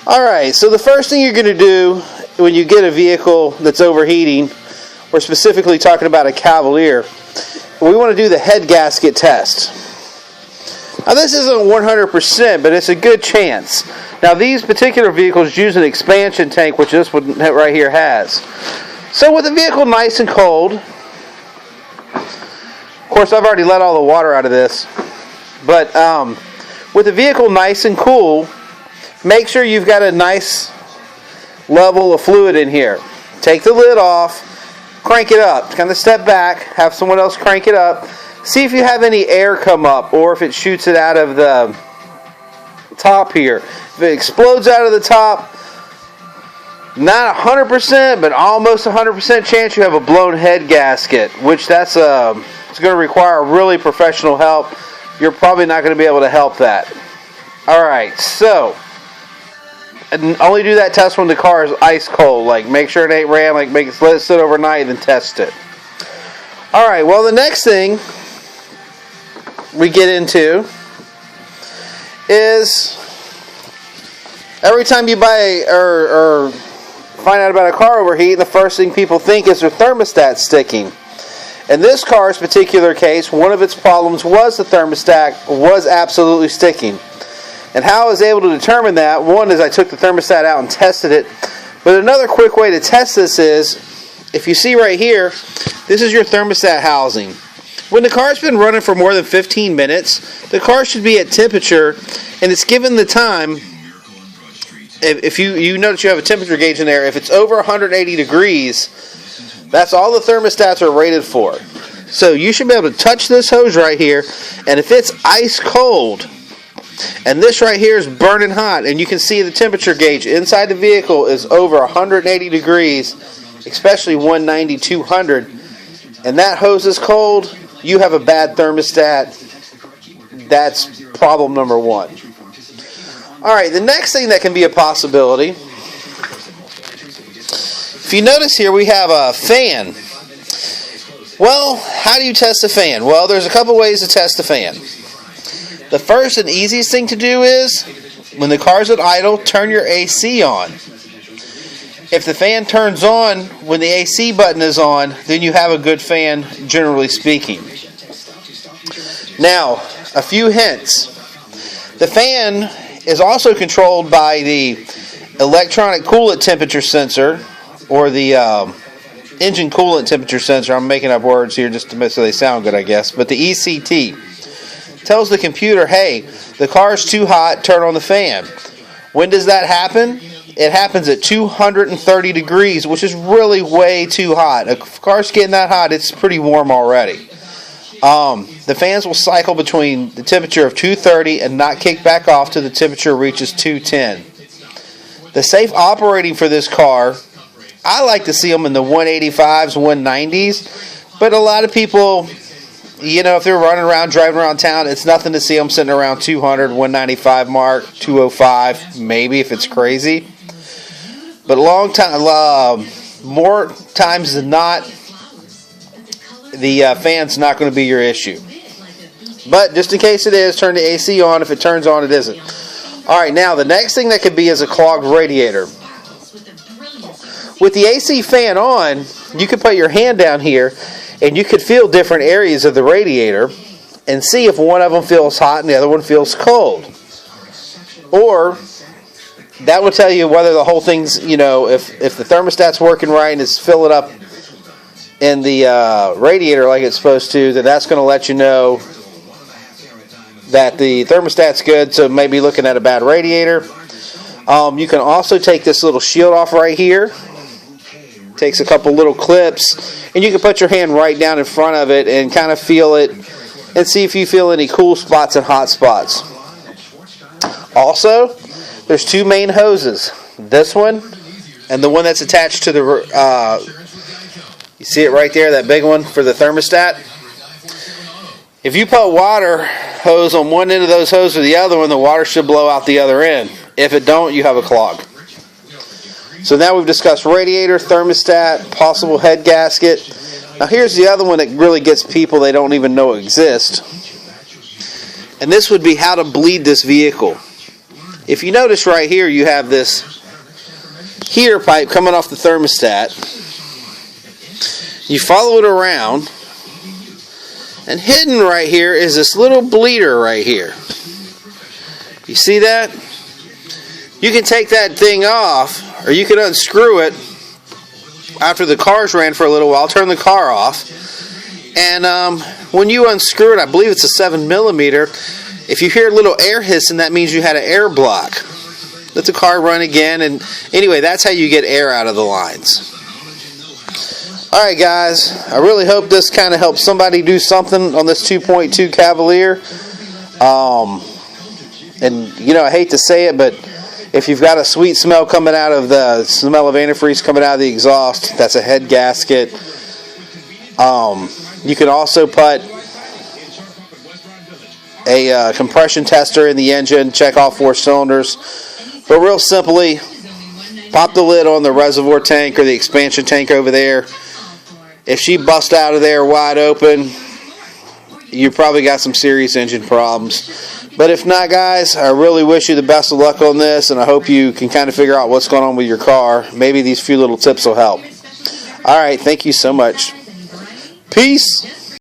Alright, so the first thing you're going to do when you get a vehicle that's overheating, we're specifically talking about a Cavalier, we want to do the head gasket test. Now this isn't 100%, but it's a good chance. Now these particular vehicles use an expansion tank, which this one right here has. So with the vehicle nice and cold, of course I've already let all the water out of this, but with the vehicle nice and cool, make sure you've got a nice level of fluid in here. Take the lid off, crank it up, kind of step back, have someone else crank it up, see if you have any air come up or if it shoots it out of the top here. If it explodes out of the top, not 100%, but almost 100% chance you have a blown head gasket, which it's going to require really professional help. You're probably not going to be able to help that. Alright, so and only do that test when the car is ice cold. Like, make sure it ain't ran. Like, let it sit overnight and then test it. Alright, well, the next thing we get into is every time you buy or find out about a car overheating, the first thing people think is their thermostat sticking. In this car's particular case, one of its problems was the thermostat was absolutely sticking. And how I was able to determine that, one is I took the thermostat out and tested it. But another quick way to test this is, if you see right here, this is your thermostat housing. When the car's been running for more than 15 minutes, the car should be at temperature, and it's given the time. If you notice you have a temperature gauge in there, if it's over 180 degrees, that's all the thermostats are rated for. So you should be able to touch this hose right here, and if it's ice cold, and this right here is burning hot, and you can see the temperature gauge inside the vehicle is over 180 degrees, especially 190, 200, and that hose is cold, you have a bad thermostat. That's problem number one. Alright, the next thing that can be a possibility, if you notice here we have a fan. Well, how do you test a fan? Well, there's a couple ways to test a fan. The first and easiest thing to do is, when the car's at idle, turn your AC on. If the fan turns on when the AC button is on, then you have a good fan, generally speaking. Now, a few hints. The fan is also controlled by the electronic coolant temperature sensor, or the engine coolant temperature sensor. I'm making up words here just to make so they sound good, I guess. But the ECT tells the computer, hey, the car's too hot, turn on the fan. When does that happen? It happens at 230 degrees, which is really way too hot. If a car's getting that hot, it's pretty warm already. The fans will cycle between the temperature of 230 and not kick back off till the temperature reaches 210. The safe operating for this car, I like to see them in the 185s, 190s, but a lot of people, you know, if they're running around, driving around town, it's nothing to see them sitting around 200, 195 mark, 205, maybe if it's crazy. But more times than not, the fan's not going to be your issue. But just in case it is, turn the AC on. If it turns on, it isn't. Alright, now the next thing that could be is a clogged radiator. With the AC fan on, you could put your hand down here and you could feel different areas of the radiator and see if one of them feels hot and the other one feels cold. Or that would tell you whether the whole thing's, you know, if the thermostat's working right and it's filling up in the radiator like it's supposed to, then that's going to let you know that the thermostat's good, so maybe looking at a bad radiator. You can also take this little shield off right here. Takes a couple little clips, and you can put your hand right down in front of it and kind of feel it and see if you feel any cool spots and hot spots. Also, there's two main hoses. This one and the one that's attached to the you see it right there, that big one for the thermostat. If you put water hose on one end of those hoses or the other one, the water should blow out the other end. If it don't, you have a clog. So now we've discussed radiator, thermostat, possible head gasket. Now here's the other one that really gets people they don't even know exist. And this would be how to bleed this vehicle. if you notice right here, you have this heater pipe coming off the thermostat. You follow it around, and hidden right here is this little bleeder right here. You see that? You can take that thing off, or you can unscrew it after the car's ran for a little while. Turn the car off, and when you unscrew it, I believe it's a 7mm. If you hear a little air hissing, that means you had an air block. Let the car run again, and anyway, that's how you get air out of the lines. Alright guys, I really hope this kind of helps somebody do something on this 2.2 Cavalier. And you know, I hate to say it, but if you've got a sweet smell coming out of the smell of antifreeze coming out of the exhaust, that's a head gasket. You can also put a compression tester in the engine, check all 4 cylinders. But real simply, pop the lid on the reservoir tank or the expansion tank over there. If she busts out of there wide open, you probably got some serious engine problems. But if not, guys, I really wish you the best of luck on this, and I hope you can kind of figure out what's going on with your car. Maybe these few little tips will help. All right, thank you so much. Peace.